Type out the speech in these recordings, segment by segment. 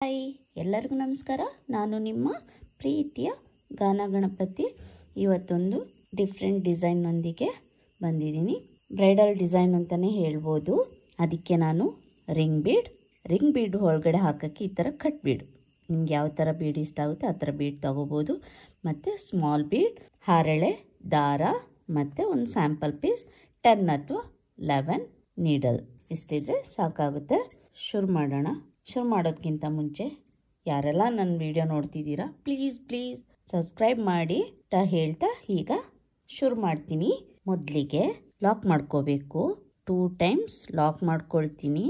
Hi ಎಲ್ಲರಿಗೂ ನಮಸ್ಕಾರ. ನಾನು ನಿಮ್ಮ ಪ್ರೀತಿಯ ಗಾನ ಗಣಪತಿ. ಇವತ್ತೊಂದು ಡಿಫ್ರೆಂಟ್ ಡಿಸೈನ್ನೊಂದಿಗೆ ಬಂದಿದ್ದೀನಿ. ಬ್ರೈಡಲ್ ಡಿಸೈನ್ ಅಂತಲೇ ಹೇಳ್ಬೋದು. ಅದಕ್ಕೆ ನಾನು ರಿಂಗ್ ಬೀಡ್ ಒಳಗಡೆ ಹಾಕೋಕ್ಕೆ ಈ ಥರ ಕಟ್ ಬೀಡ್, ನಿಮ್ಗೆ ಯಾವ ಥರ ಬೀಡ್ ಇಷ್ಟ ಆಗುತ್ತೆ ಆ ಥರ ಬೀಡ್ ತೊಗೋಬೋದು. ಮತ್ತು ಸ್ಮಾಲ್ ಬೀಡ್, ಹಾರೆಳೆ ದಾರ ಮತ್ತು ಒಂದು ಸ್ಯಾಂಪಲ್ ಪೀಸ್ 10 ಅಥವಾ 11 ನೀಡಲ್ ಇಷ್ಟಿದ್ರೆ ಸಾಕಾಗುತ್ತೆ. ಶುರು ಮಾಡೋಣ. ಶುರು ಮಾಡೋದಕ್ಕಿಂತ ಮುಂಚೆ ಯಾರೆಲ್ಲ ನನ್ನ ವಿಡಿಯೋ ನೋಡ್ತಿದ್ದೀರಾ ಪ್ಲೀಸ್ ಸಬ್ಸ್ಕ್ರೈಬ್ ಮಾಡಿ ಅಂತ ಹೇಳ್ತಾ ಈಗ ಶುರು ಮಾಡ್ತೀನಿ. ಮೊದಲಿಗೆ ಲಾಕ್ ಮಾಡ್ಕೋಬೇಕು. 2 ಟೈಮ್ಸ್ ಲಾಕ್ ಮಾಡ್ಕೊಳ್ತೀನಿ.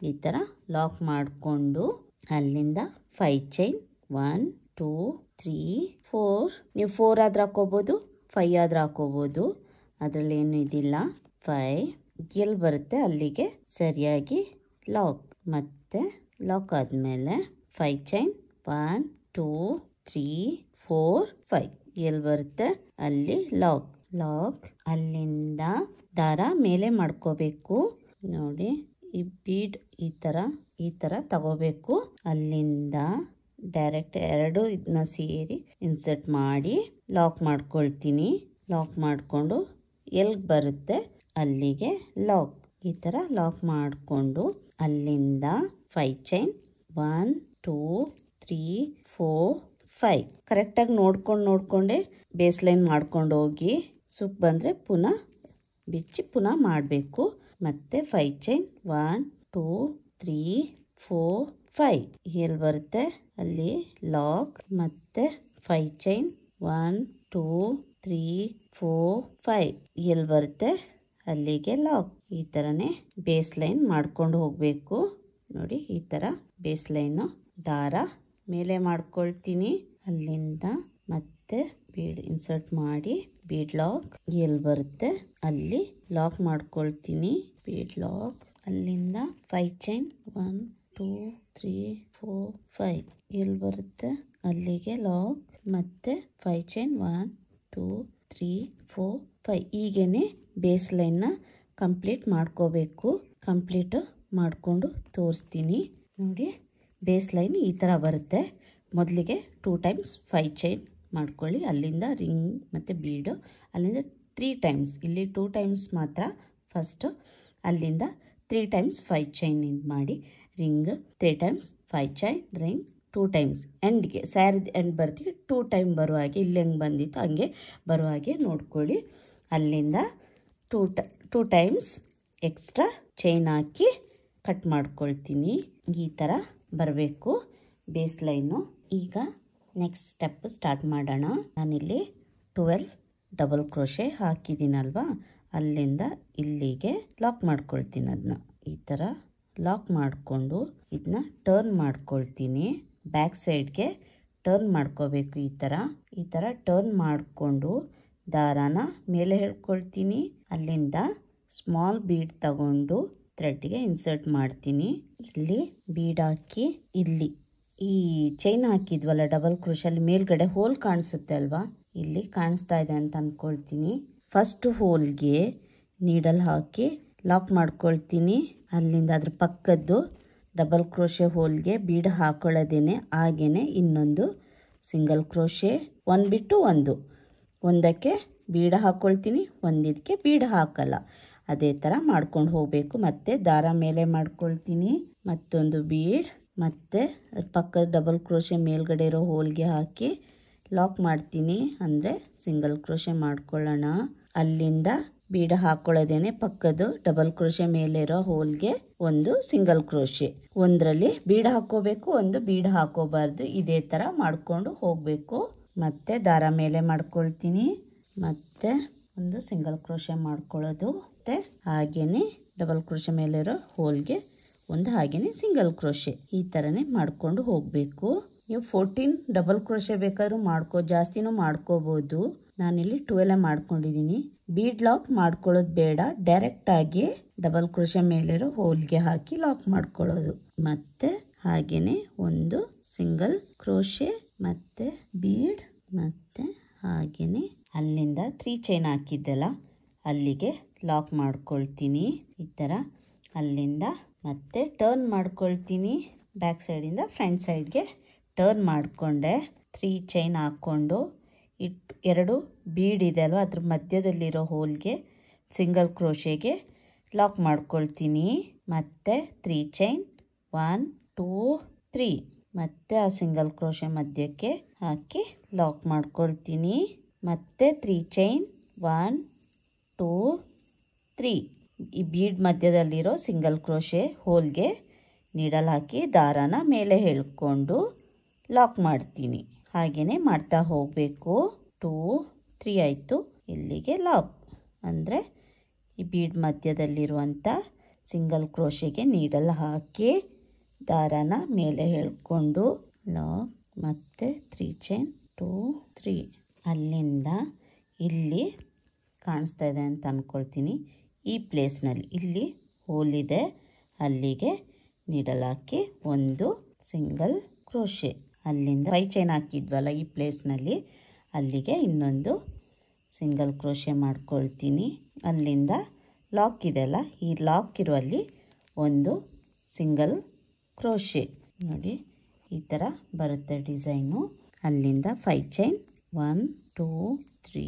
ಈ ಥರ ಲಾಕ್ ಮಾಡಿಕೊಂಡು ಅಲ್ಲಿಂದ 5 ಚೈನ್ 1 2 3 4. ನೀವು 4 ಆದ್ರೆ ಹಾಕೋಬೋದು, 5 ಆದ್ರೆ ಹಾಕೋಬೋದು, ಅದರಲ್ಲಿ ಏನು ಇದಿಲ್ಲ. 5 ಎಲ್ಲಿ ಬರುತ್ತೆ ಅಲ್ಲಿಗೆ ಸರಿಯಾಗಿ ಲಾಕ್. ಮತ್ತೆ ಲಾಕ್ ಆದಮೇಲೆ 5 ಚೈನ್ 1 2 3 4 5 ಎಲ್ಲಿ ಬರುತ್ತೆ ಅಲ್ಲಿ ಲಾಕ್. ಅಲ್ಲಿಂದ ದಾರ ಮೇಲೆ ಮಾಡ್ಕೋಬೇಕು. ನೋಡಿ, ಈ ಬೀಡ್ ಈ ಥರ ತಗೋಬೇಕು. ಅಲ್ಲಿಂದ ಡೈರೆಕ್ಟ್ ಎರಡು ಇದನ್ನ ಸೇರಿ ಇನ್ಸರ್ಟ್ ಮಾಡಿ ಲಾಕ್ ಮಾಡ್ಕೊಳ್ತೀನಿ. ಲಾಕ್ ಮಾಡಿಕೊಂಡು ಎಲ್ಲಿ ಬರುತ್ತೆ ಅಲ್ಲಿಗೆ ಲಾಕ್. ಈ ಥರ ಲಾಕ್ ಮಾಡಿಕೊಂಡು ಅಲ್ಲಿಂದ 5 ಚೈನ್ 1 2 3 4 5 ಕರೆಕ್ಟಾಗಿ ನೋಡ್ಕೊಂಡೆ ಬೇಸ್ ಲೈನ್ ಮಾಡ್ಕೊಂಡು ಹೋಗಿ. ಸುಕ್ ಬಂದರೆ ಪುನಃ ಬಿಚ್ಚಿ ಪುನಃ ಮಾಡಬೇಕು. ಮತ್ತೆ 5 ಚೈನ್ 1 2 3 4 5 ಎಲ್ಲಿ ಬರುತ್ತೆ ಅಲ್ಲಿ ಲಾಕ್. ಮತ್ತೆ 5 ಚೈನ್ 1 2 3 4 5 ಎಲ್ಲಿ ಬರುತ್ತೆ ಅಲ್ಲಿಗೆ ಲಾಕ್. ಈ ಥರನೇ ಬೇಸ್ ಲೈನ್ ಮಾಡ್ಕೊಂಡು ಹೋಗಬೇಕು. ನೋಡಿ, ಈ ಥರ ಬೇಸ್ ಲೈನು ದಾರ ಮೇಲೆ ಮಾಡ್ಕೊಳ್ತೀನಿ. ಅಲ್ಲಿಂದ ಮತ್ತೆ ಬೀಡ್ ಇನ್ಸರ್ಟ್ ಮಾಡಿ ಬೀಡ್ ಲಾಕ್ ಎಲ್ಲಿ ಬರುತ್ತೆ ಅಲ್ಲಿ ಲಾಕ್ ಮಾಡ್ಕೊಳ್ತೀನಿ. Bead lock. ಅಲ್ಲಿಂದ 5 ಚೈನ್ 1 2 3 4 5 ಎಲ್ಲಿ ಬರುತ್ತೆ ಅಲ್ಲಿಗೆ ಲಾಕ್. ಮತ್ತೆ 5 ಚೈನ್ 1 2 3 4 5 ಹೀಗೇನೆ ಬೇಸ್ ಲೈನ್ನ ಕಂಪ್ಲೀಟ್ ಮಾಡ್ಕೋಬೇಕು. ಕಂಪ್ಲೀಟ್ ಮಾಡಿಕೊಂಡು ತೋರಿಸ್ತೀನಿ. ನೋಡಿ, ಬೇಸ್ ಲೈನ್ ಈ ಥರ ಬರುತ್ತೆ. ಮೊದಲಿಗೆ 2 ಟೈಮ್ಸ್ 5 ಚೈನ್ ಮಾಡ್ಕೊಳ್ಳಿ. ಅಲ್ಲಿಂದ ರಿಂಗ್ ಮತ್ತು ಬೀಡು. ಅಲ್ಲಿಂದ 3 ಟೈಮ್ಸ್, ಇಲ್ಲಿ 2 ಟೈಮ್ಸ್ ಮಾತ್ರ ಫಸ್ಟು. ಅಲ್ಲಿಂದ 3 ಟೈಮ್ಸ್ 5 ಚೈನ್ ಇದು ಮಾಡಿ ring, 3 times 5 chain ring, 2 times ಎಂಡ್ಗೆ ಸ್ಯಾರಿದ ಎಂಡ್ ಬರ್ತೀವಿ 2 ಟೈಮ್ ಬರುವ ಹಾಗೆ, ಇಲ್ಲಿ ಹೆಂಗೆ ಬಂದಿತ್ತು ಹಂಗೆ ಬರುವ ಹಾಗೆ ನೋಡ್ಕೊಳ್ಳಿ. ಅಲ್ಲಿಂದ 2 ಟೈಮ್ಸ್ ಎಕ್ಸ್ಟ್ರಾ ಚೈನ್ ಹಾಕಿ ಕಟ್ ಮಾಡ್ಕೊಳ್ತೀನಿ. ಈ ಥರ ಬರಬೇಕು ಬೇಸ್ ಲೈನು. ಈಗ ನೆಕ್ಸ್ಟ್ ಸ್ಟೆಪ್ ಸ್ಟಾರ್ಟ್ ಮಾಡೋಣ. ನಾನಿಲ್ಲಿ 12 ಡಬಲ್ ಕ್ರೋಶೆ ಹಾಕಿದ್ದೀನಲ್ವಾ, ಅಲ್ಲಿಂದ ಇಲ್ಲಿಗೆ ಲಾಕ್ ಮಾಡ್ಕೊಳ್ತೀನಿ. ಅದನ್ನ ಈ ಥರ ಲಾಕ್ ಮಾಡಿಕೊಂಡು ಇದನ್ನ ಟರ್ನ್ ಮಾಡ್ಕೊಳ್ತೀನಿ. ಬ್ಯಾಕ್ ಸೈಡ್ಗೆ ಟರ್ನ್ ಮಾಡ್ಕೋಬೇಕು. ಈ ಥರ ಟರ್ನ್ ಮಾಡಿಕೊಂಡು ದಾರಾನ ಮೇಲೆ ಹೇಳ್ಕೊಳ್ತೀನಿ. ಅಲ್ಲಿಂದ ಸ್ಮಾಲ್ ಬೀಡ್ ತಗೊಂಡು ಥ್ರೆಡ್ಗೆ ಇನ್ಸರ್ಟ್ ಮಾಡ್ತೀನಿ. ಇಲ್ಲಿ ಬೀಡ್ ಹಾಕಿ ಇಲ್ಲಿ ಈ ಚೈನ್ ಹಾಕಿದ್ವಲ್ಲ ಡಬಲ್ ಕ್ರೋಶಲ್ಲಿ ಮೇಲ್ಗಡೆ ಹೋಲ್ ಕಾಣಿಸುತ್ತೆ ಅಲ್ವಾ, ಇಲ್ಲಿ ಕಾಣಿಸ್ತಾ ಇದೆ ಅಂತ ಅಂದ್ಕೊಳ್ತೀನಿ. ಫಸ್ಟ್ ಹೋಲ್ಗೆ ನೀಡಲ್ ಹಾಕಿ ಲಾಕ್ ಮಾಡ್ಕೊಳ್ತೀನಿ. ಅಲ್ಲಿಂದ ಅದ್ರ ಪಕ್ಕದ್ದು ಡಬಲ್ ಕ್ರೋಶೆ ಹೋಲ್ಗೆ ಬೀಡ್ ಹಾಕೊಳ್ಳೋದೇನೆ. ಹಾಗೇನೆ ಇನ್ನೊಂದು ಸಿಂಗಲ್ ಕ್ರೋಶೆ ಒಂದು ಬಿಟ್ಟು ಒಂದಕ್ಕೆ ಬೀಡ ಹಾಕ್ಕೊಳ್ತೀನಿ, ಒಂದಿದಕ್ಕೆ ಬೀಡ ಹಾಕಲ್ಲ. ಅದೇ ಥರ ಮಾಡ್ಕೊಂಡು ಹೋಗಬೇಕು. ಮತ್ತೆ ದಾರ ಮೇಲೆ ಮಾಡ್ಕೊಳ್ತೀನಿ, ಮತ್ತೊಂದು ಬೀಡ್, ಮತ್ತೆ ಪಕ್ಕದ ಡಬಲ್ ಕ್ರೋಶೆ ಮೇಲ್ಗಡೆ ಇರೋ ಹೋಲ್ಗೆ ಹಾಕಿ ಲಾಕ್ ಮಾಡ್ತೀನಿ. ಅಂದರೆ ಸಿಂಗಲ್ ಕ್ರೋಶೆ ಮಾಡ್ಕೊಳ್ಳೋಣ. ಅಲ್ಲಿಂದ ಬೀಡ ಹಾಕೊಳ್ಳೋದೇನೆ ಪಕ್ಕದ ಡಬಲ್ ಕ್ರೋಶೆ ಮೇಲೆ ಇರೋ ಹೋಲ್ಗೆ ಒಂದು ಸಿಂಗಲ್ ಕ್ರೋಶೆ. ಒಂದರಲ್ಲಿ ಬೀಡ ಹಾಕೋಬೇಕು, ಒಂದು ಬೀಡ ಹಾಕೋಬಾರ್ದು. ಇದೇ ಥರ ಮಾಡ್ಕೊಂಡು ಹೋಗಬೇಕು. ಮತ್ತೆ ದಾರ ಮೇಲೆ ಮಾಡ್ಕೊಳ್ತೀನಿ, ಮತ್ತೆ ಒಂದು ಸಿಂಗಲ್ ಕ್ರೋಶೆ ಮಾಡ್ಕೊಳ್ಳೋದು, ಮತ್ತೆ ಹಾಗೇನೆ ಡಬಲ್ ಕ್ರೋಶೆ ಮೇಲಿರೋ ಹೋಲ್ಗೆ ಒಂದು ಹಾಗೇನೆ ಸಿಂಗಲ್ ಕ್ರೋಶೆ. ಈ ಥರನೇ ಮಾಡ್ಕೊಂಡು ಹೋಗಬೇಕು. ನೀವು 14 ಡಬಲ್ ಕ್ರೋಶೆ ಬೇಕಾದ್ರೂ ಜಾಸ್ತಿನೂ ಮಾಡ್ಕೋಬೋದು. ನಾನಿಲ್ಲಿ 12 ಮಾಡ್ಕೊಂಡಿದ್ದೀನಿ. ಬೀಡ್ ಲಾಕ್ ಮಾಡ್ಕೊಳ್ಳೋದು ಬೇಡ, ಡೈರೆಕ್ಟಾಗಿ ಡಬಲ್ ಕ್ರೋಶೆ ಮೇಲಿರೋ ಹೋಲ್ಗೆ ಹಾಕಿ ಲಾಕ್ ಮಾಡ್ಕೊಳ್ಳೋದು. ಮತ್ತೆ ಹಾಗೇನೆ ಒಂದು ಸಿಂಗಲ್ ಕ್ರೋಶೆ ಮತ್ತೆ ಬೀಡ್, ಮತ್ತೆ ಹಾಗೇನೆ ಅಲ್ಲಿಂದ 3 ಚೈನ್ ಹಾಕಿದ್ದೆಲ್ಲ ಅಲ್ಲಿಗೆ ಲಾಕ್ ಮಾಡ್ಕೊಳ್ತೀನಿ. ಈ ಥರ ಅಲ್ಲಿಂದ ಮತ್ತೆ ಟರ್ನ್ ಮಾಡ್ಕೊಳ್ತೀನಿ. ಬ್ಯಾಕ್ ಸೈಡಿಂದ ಫ್ರಂಟ್ ಸೈಡ್ಗೆ ಟರ್ನ್ ಮಾಡಿಕೊಂಡೆ. 3 ಚೈನ್ ಹಾಕ್ಕೊಂಡು ಎರಡು ಬೀಡ್ ಇದೆ ಅಲ್ವ ಅದ್ರ ಮಧ್ಯದಲ್ಲಿರೋ ಹೋಲ್ಗೆ ಸಿಂಗಲ್ ಕ್ರೋಶೆಗೆ ಲಾಕ್ ಮಾಡ್ಕೊಳ್ತೀನಿ. ಮತ್ತೆ 3 ಚೈನ್ 1 2 3 ಮತ್ತೆ ಆ ಸಿಂಗಲ್ ಕ್ರೋಶೆ ಮಧ್ಯಕ್ಕೆ ಹಾಕಿ ಲಾಕ್ ಮಾಡ್ಕೊಳ್ತೀನಿ. ಮತ್ತೆ 3 ಚೈನ್ 1 2 3 ಈ ಬೀಡ್ ಮಧ್ಯದಲ್ಲಿರೋ ಸಿಂಗಲ್ ಕ್ರೋಶೆ ಹೋಲ್ಗೆ ನೀಡಲ್ ಹಾಕಿ ದಾರಾನ ಮೇಲೆ ಎಳ್ಕೊಂಡು ಲಾಕ್ ಮಾಡ್ತೀನಿ. ಹಾಗೆಯೇ ಮಾಡ್ತಾ ಹೋಗಬೇಕು. 2 3 ಆಯಿತು. ಇಲ್ಲಿಗೆ ಲಾಕ್ ಅಂದರೆ ಈ ಬೀಡ್ ಮಧ್ಯದಲ್ಲಿರುವಂಥ ಸಿಂಗಲ್ ಕ್ರೋಶೆಗೆ ನೀಡಲ್ ಹಾಕಿ ದಾರಾನ ಮೇಲೆ ಎಳ್ಕೊಂಡು ಲಾಕ್. ಮತ್ತು 3 ಚೈನ್ 2 3 ಅಲ್ಲಿಂದ ಇಲ್ಲಿ ಕಾಣಿಸ್ತಾ ಇದೆ ಅಂತ ಅಂದ್ಕೊಳ್ತೀನಿ. ಈ ಪ್ಲೇಸ್ನಲ್ಲಿ ಇಲ್ಲಿ ಹೋಲ್ ಇದೆ, ಅಲ್ಲಿಗೆ ನೀಡಲ್ ಹಾಕಿ ಒಂದು ಸಿಂಗಲ್ ಕ್ರೋಶೆ. ಅಲ್ಲಿಂದ 5 ಚೈನ್ ಹಾಕಿದ್ವಲ್ಲ ಈ ಪ್ಲೇಸ್ನಲ್ಲಿ, ಅಲ್ಲಿಗೆ ಇನ್ನೊಂದು ಸಿಂಗಲ್ ಕ್ರೋಶೆ ಮಾಡ್ಕೊಳ್ತೀನಿ. ಅಲ್ಲಿಂದ ಲಾಕ್ ಇದೆಯಲ್ಲ, ಈ ಲಾಕ್ ಇರುವಲ್ಲಿ ಒಂದು ಸಿಂಗಲ್ ಕ್ರೋಶೆ. ನೋಡಿ ಈ ಥರ ಬರುತ್ತೆ ಡಿಸೈನು. ಅಲ್ಲಿಂದ 5 ಚೈನ್ 1 2 3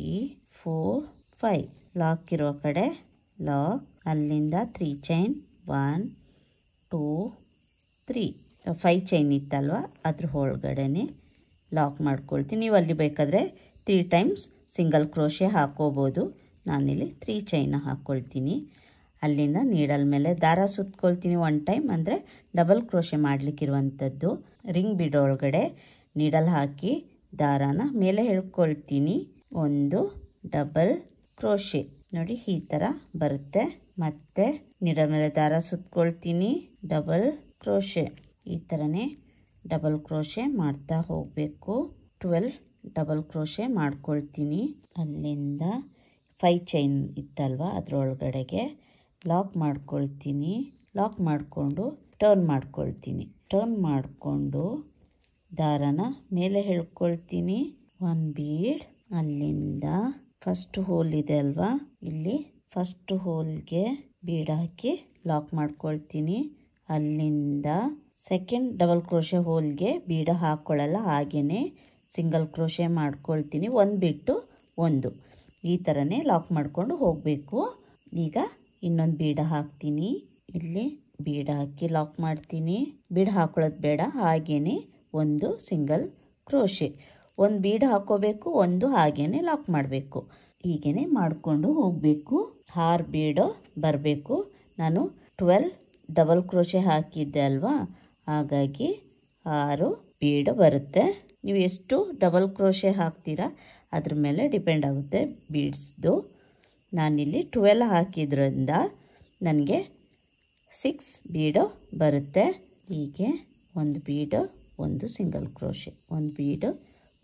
4 5 ಲಾಕ್ ಇರೋ ಕಡೆ ಲಾಕ್. ಅಲ್ಲಿಂದ 3 ಚೈನ್ 1 2 3 5 ಚೈನ್ ಇತ್ತಲ್ವ ಅದ್ರ ಒಳಗಡೆನೆ ಲಾಕ್ ಮಾಡ್ಕೊಳ್ತೀನಿ. ನೀವು ಅಲ್ಲಿ ಬೇಕಾದರೆ 3 ಟೈಮ್ಸ್ ಸಿಂಗಲ್ ಕ್ರೋಶೆ ಹಾಕೋಬೋದು. ನಾನಿಲ್ಲಿ 3 ಚೈನ ಹಾಕ್ಕೊಳ್ತೀನಿ. ಅಲ್ಲಿಂದ ನೀಡಲ್ ಮೇಲೆ ದಾರ ಸುತ್ಕೊಳ್ತೀನಿ 1 ಟೈಮ್, ಅಂದರೆ ಡಬಲ್ ಕ್ರೋಶೆ ಮಾಡಲಿಕ್ಕಿರುವಂಥದ್ದು. ರಿಂಗ್ ಬೀಡ್ ಒಳಗಡೆ ನೀಡಲ್ ಹಾಕಿ ದಾರಾನ ಮೇಲೆ ಎಳ್ಕೊಳ್ತೀನಿ. ಒಂದು ಡಬಲ್ ಕ್ರೋಶೆ ನೋಡಿ ಈ ಥರ ಬರುತ್ತೆ. ಮತ್ತೆ ನೀಡಲ್ ಮೇಲೆ ದಾರ ಸುತ್ಕೊಳ್ತೀನಿ, ಡಬಲ್ ಕ್ರೋಶೆ. ಈ ಥರನೇ ಡಬಲ್ ಕ್ರೋಶೆ ಮಾಡ್ತಾ ಹೋಗಬೇಕು. 12 ಡಬಲ್ ಕ್ರೋಶೆ ಮಾಡ್ಕೊಳ್ತೀನಿ. ಅಲ್ಲಿಂದ 5 ಚೈನ್ ಇತ್ತಲ್ವ ಅದರೊಳಗಡೆಗೆ ಲಾಕ್ ಮಾಡ್ಕೊಳ್ತೀನಿ. ಲಾಕ್ ಮಾಡಿಕೊಂಡು ಟರ್ನ್ ಮಾಡ್ಕೊಳ್ತೀನಿ. ಟರ್ನ್ ಮಾಡಿಕೊಂಡು ದಾರಾನ ಮೇಲೆ ಎಳ್ಕೊಳ್ತೀನಿ. 1 ಬೀಡ್. ಅಲ್ಲಿಂದ ಫಸ್ಟ್ ಹೋಲ್ ಇದೆ ಅಲ್ವಾ, ಇಲ್ಲಿ ಫಸ್ಟ್ ಹೋಲ್ಗೆ ಬೀಡ್ ಹಾಕಿ ಲಾಕ್ ಮಾಡ್ಕೊಳ್ತೀನಿ. ಅಲ್ಲಿಂದ ಸೆಕೆಂಡ್ ಡಬಲ್ ಕ್ರೋಶೆ ಹೋಲ್ಗೆ ಬೀಡ ಹಾಕ್ಕೊಳ್ಳಲ್ಲ, ಹಾಗೆಯೇ ಸಿಂಗಲ್ ಕ್ರೋಶೆ ಮಾಡ್ಕೊಳ್ತೀನಿ. ಒಂದು ಬಿಟ್ಟು ಒಂದು ಈ ಥರನೇ ಲಾಕ್ ಮಾಡಿಕೊಂಡು ಹೋಗಬೇಕು. ಈಗ ಇನ್ನೊಂದು ಬೀಡ ಹಾಕ್ತೀನಿ. ಇಲ್ಲಿ ಬೀಡ ಹಾಕಿ ಲಾಕ್ ಮಾಡ್ತೀನಿ. ಬೀಡ ಹಾಕೊಳ್ಳೋದು ಬೇಡ, ಹಾಗೆಯೇ ಒಂದು ಸಿಂಗಲ್ ಕ್ರೋಶೆ. ಒಂದು ಬೀಡ ಹಾಕೋಬೇಕು, ಒಂದು ಹಾಗೆಯೇ ಲಾಕ್ ಮಾಡಬೇಕು. ಹೀಗೇ ಮಾಡಿಕೊಂಡು ಹೋಗಬೇಕು. 6 ಬೀಡು ಬರಬೇಕು. ನಾನು 12 ಡಬಲ್ ಕ್ರೋಶೆ ಹಾಕಿದ್ದೆ ಅಲ್ವಾ, ಹಾಗಾಗಿ 6 ಬೀಡು ಬರುತ್ತೆ. ನೀವು ಎಷ್ಟು ಡಬಲ್ ಕ್ರೋಶೆ ಹಾಕ್ತೀರಾ ಅದ್ರ ಮೇಲೆ ಡಿಪೆಂಡ್ ಆಗುತ್ತೆ ಬೀಡ್ಸ್ದು. ನಾನಿಲ್ಲಿ 12 ಹಾಕಿದ್ರಿಂದ ನನಗೆ 6 ಬೀಡು ಬರುತ್ತೆ. ಹೀಗೆ ಒಂದು ಬೀಡು ಒಂದು ಸಿಂಗಲ್ ಕ್ರೋಶೆ, ಒಂದು ಬೀಡು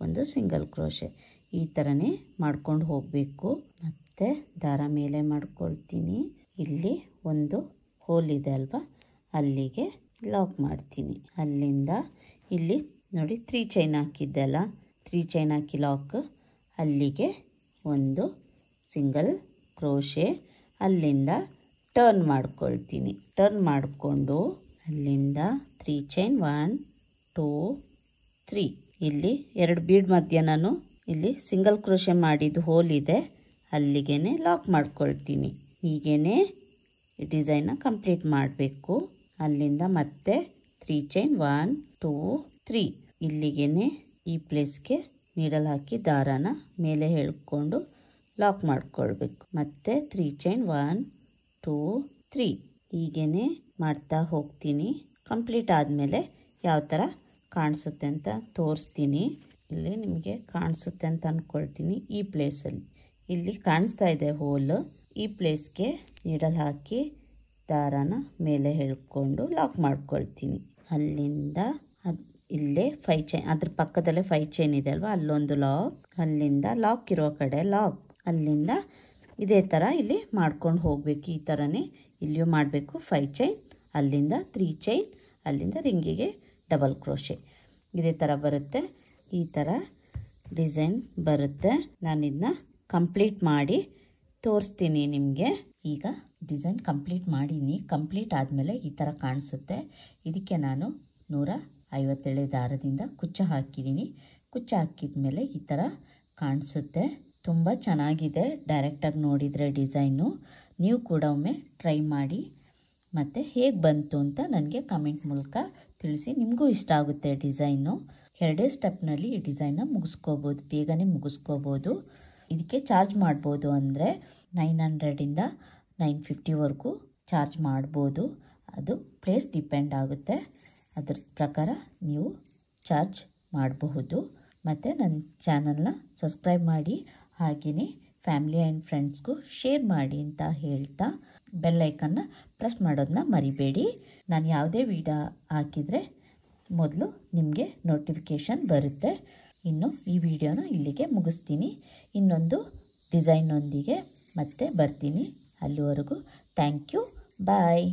ಒಂದು ಸಿಂಗಲ್ ಕ್ರೋಶೆ, ಈ ಥರನೇ ಮಾಡ್ಕೊಂಡು ಹೋಗಬೇಕು. ಮತ್ತು ದಾರ ಮೇಲೆ ಮಾಡ್ಕೊಳ್ತೀನಿ. ಇಲ್ಲಿ ಒಂದು ಹೋಲ್ ಇದೆ ಅಲ್ವಾ, ಅಲ್ಲಿಗೆ ಲಾಕ್ ಮಾಡ್ತೀನಿ. ಅಲ್ಲಿಂದ ಇಲ್ಲಿ ನೋಡಿ 3 ಚೈನ್ ಹಾಕಿದ್ದೆ ಅಲ್ಲ, 3 ಚೈನ್ ಹಾಕಿ ಲಾಕ್. ಅಲ್ಲಿಗೆ ಒಂದು ಸಿಂಗಲ್ ಕ್ರೋಶೆ. ಅಲ್ಲಿಂದ ಟರ್ನ್ ಮಾಡ್ಕೊಳ್ತೀನಿ. ಟರ್ನ್ ಮಾಡಿಕೊಂಡು ಅಲ್ಲಿಂದ 3 ಚೈನ್ 1 2 3 ಇಲ್ಲಿ 2 ಬೀಡ್ ಮಧ್ಯ ನಾನು ಇಲ್ಲಿ ಸಿಂಗಲ್ ಕ್ರೋಶೆ ಮಾಡಿದ್ದು ಹೋಲ್ ಇದೆ, ಅಲ್ಲಿಗೆ ಲಾಕ್ ಮಾಡ್ಕೊಳ್ತೀನಿ. ಹೀಗೇ ಡಿಸೈನ್ನ ಕಂಪ್ಲೀಟ್ ಮಾಡಬೇಕು. ಅಲ್ಲಿಂದ ಮತ್ತೆ 3 ಚೈನ್ 1 2 3 ಇಲ್ಲಿಗೆ ಈ ಪ್ಲೇಸ್ಗೆ ನೀಡಲ್ ಹಾಕಿ ದಾರಾನ ಮೇಲೆ ಎಳ್ಕೊಂಡು ಲಾಕ್ ಮಾಡ್ಕೊಳ್ಬೇಕು. ಮತ್ತೆ 3 ಚೈನ್ 1 2 3 ಹೀಗೇ ಮಾಡ್ತಾ ಹೋಗ್ತೀನಿ. ಕಂಪ್ಲೀಟ್ ಆದಮೇಲೆ ಯಾವ ಥರ ಕಾಣಿಸುತ್ತೆ ಅಂತ ತೋರಿಸ್ತೀನಿ. ಇಲ್ಲಿ ನಿಮಗೆ ಕಾಣಿಸುತ್ತೆ ಅಂತ ಅಂದ್ಕೊಳ್ತೀನಿ. ಈ ಪ್ಲೇಸಲ್ಲಿ ಇಲ್ಲಿ ಕಾಣಿಸ್ತಾ ಇದೆ ಹೋಲ್, ಈ ಪ್ಲೇಸ್ಗೆ ನೀಡಲ್ ಹಾಕಿ ದಾರಾನ ಮೇಲೆ ಎಳ್ಕೊಂಡು ಲಾಕ್ ಮಾಡ್ಕೊಳ್ತೀನಿ. ಅಲ್ಲಿಂದ ಇಲ್ಲೇ 5 ಚೈನ್, ಅದ್ರ ಪಕ್ಕದಲ್ಲೇ 5 ಚೈನ್ ಇದೆ ಅಲ್ವಾ, ಅಲ್ಲೊಂದು ಲಾಕ್. ಅಲ್ಲಿಂದ ಲಾಕ್ ಇರೋ ಕಡೆ ಲಾಕ್. ಅಲ್ಲಿಂದ ಇದೇ ಥರ ಇಲ್ಲಿ ಮಾಡ್ಕೊಂಡು ಹೋಗಬೇಕು. ಈ ಥರನೇ ಇಲ್ಲಿಯೂ ಮಾಡಬೇಕು. 5 ಚೈನ್, ಅಲ್ಲಿಂದ 3 ಚೈನ್, ಅಲ್ಲಿಂದ ರಿಂಗಿಗೆ ಡಬಲ್ ಕ್ರೋಶೆ. ಇದೇ ಥರ ಬರುತ್ತೆ. ಈ ಥರ ಡಿಸೈನ್ ಬರುತ್ತೆ. ನಾನು ಇದನ್ನ ಕಂಪ್ಲೀಟ್ ಮಾಡಿ ತೋರಿಸ್ತೀನಿ ನಿಮಗೆ. ಈಗ ಡಿಸೈನ್ ಕಂಪ್ಲೀಟ್ ಮಾಡೀನಿ. ಕಂಪ್ಲೀಟ್ ಆದಮೇಲೆ ಈ ಥರ ಕಾಣಿಸುತ್ತೆ. ಇದಕ್ಕೆ ನಾನು 150 ಎಳೆ ದಾರದಿಂದ ಕುಚ್ಚು ಹಾಕಿದ್ದೀನಿ. ಕುಚ್ಚು ಹಾಕಿದ ಮೇಲೆ ಈ ಥರ ಕಾಣಿಸುತ್ತೆ. ತುಂಬ ಚೆನ್ನಾಗಿದೆ ಡೈರೆಕ್ಟಾಗಿ ನೋಡಿದರೆ ಡಿಸೈನು. ನೀವು ಕೂಡ ಒಮ್ಮೆ ಟ್ರೈ ಮಾಡಿ ಮತ್ತು ಹೇಗೆ ಬಂತು ಅಂತ ನನಗೆ ಕಮೆಂಟ್ ಮೂಲಕ ತಿಳಿಸಿ. ನಿಮಗೂ ಇಷ್ಟ ಆಗುತ್ತೆ ಡಿಸೈನು. 2 ಸ್ಟೆಪ್ನಲ್ಲಿ ಈ ಡಿಸೈನ್ನ ಮುಗಿಸ್ಕೋಬೋದು, ಬೇಗನೆ ಮುಗಿಸ್ಕೋಬೋದು. ಇದಕ್ಕೆ ಚಾರ್ಜ್ ಮಾಡ್ಬೋದು ಅಂದರೆ 900ಇಂದ 950ವರೆಗೂ ಚಾರ್ಜ್ ಮಾಡ್ಬೋದು. ಅದು ಪ್ಲೇಸ್ ಡಿಪೆಂಡ್ ಆಗುತ್ತೆ, ಅದ್ರ ಪ್ರಕಾರ ನೀವು ಚಾರ್ಜ್ ಮಾಡಬಹುದು. ಮತ್ತು ನನ್ನ ಚಾನಲ್ನ ಸಬ್ಸ್ಕ್ರೈಬ್ ಮಾಡಿ, ಹಾಗೆಯೇ ಫ್ಯಾಮಿಲಿ ಆ್ಯಂಡ್ ಫ್ರೆಂಡ್ಸ್ಗೂ ಶೇರ್ ಮಾಡಿ ಅಂತ ಹೇಳ್ತಾ ಬೆಲ್ ಐಕನ್ನ ಪ್ರೆಸ್ ಮಾಡೋದನ್ನ ಮರಿಬೇಡಿ. ನಾನು ಯಾವುದೇ ವಿಡಿಯೋ ಹಾಕಿದರೆ ಮೊದಲು ನಿಮಗೆ ನೋಟಿಫಿಕೇಷನ್ ಬರುತ್ತೆ. ಇನ್ನು ಈ ವಿಡಿಯೋನ ಇಲ್ಲಿಗೆ ಮುಗಿಸ್ತೀನಿ. ಇನ್ನೊಂದು ಡಿಸೈನ್ನೊಂದಿಗೆ ಮತ್ತೆ ಬರ್ತೀನಿ. ಅಲ್ಲಿವರೆಗೂ ಥ್ಯಾಂಕ್ ಯು, ಬಾಯ್.